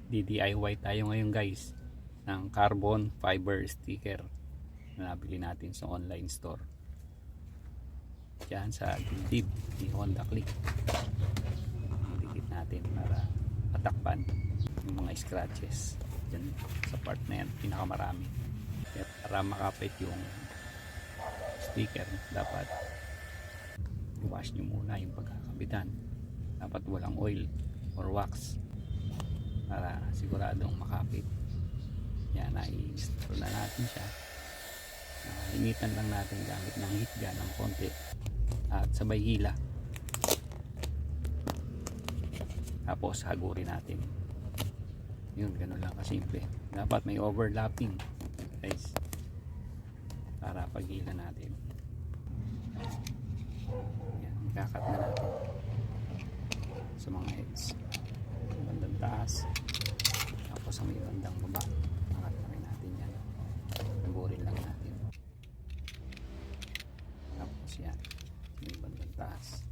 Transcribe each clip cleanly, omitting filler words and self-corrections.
DIY tayo ngayon guys ng carbon fiber sticker na nabili natin sa online store dyan sa dibdib ni Honda Click. Dikit natin para matakpan yung mga scratches dyan sa part na yan, pinakamarami. Kaya para makapit yung sticker, dapat i-wash nyo muna yung pagkakabitan. Dapat walang oil or wax para siguradong makapit. Yan, i-install na natin siya. Initan lang natin gamit ng heat gun ng konti at sabay hila. Tapos hagurin natin. Yun, ganun lang kasimple. Dapat may overlapping guys para paghila natin. Yan, ikakat na natin sa mga heads. Sa bandang taas, tapos sa may bandang baba, angat na rin natin yan. Hagurin lang natin. Tapos yan, yung bandang taas.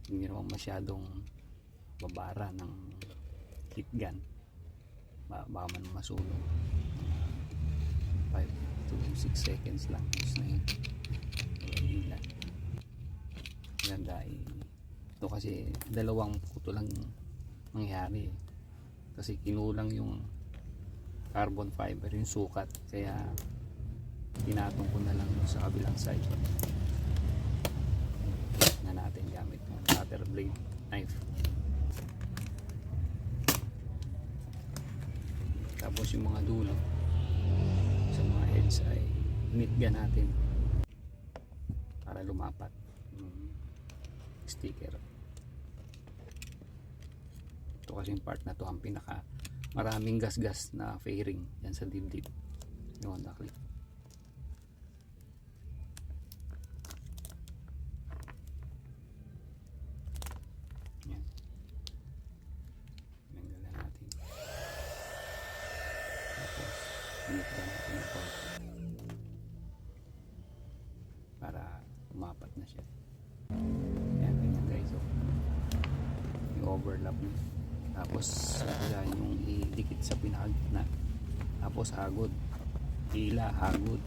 Hindi naman masyadong babara ng heat gun, baka man masunog. 5 to 6 seconds lang na yun. Ganda ito kasi dalawang kuto lang nangyari kasi kinulang yung carbon fiber, yung sukat, kaya tinatong ko na lang sa kabilang side na natin gamit ng cutter blade knife. Tapos yung mga dulo sa mga edge ay nitga natin para lumapat yung sticker. Ito kasi yung part na to ang pinaka maraming gasgas na fairing yan sa dibdib yung Honda Click. Yan, nanggalan natin. Tapos nitga natin yung part para umapat na siya. Yan, ganyan guys. Yung overlap niya. Tapos yan yung idikit sa pinakagitna. Tapos hagod. Hila, hagod.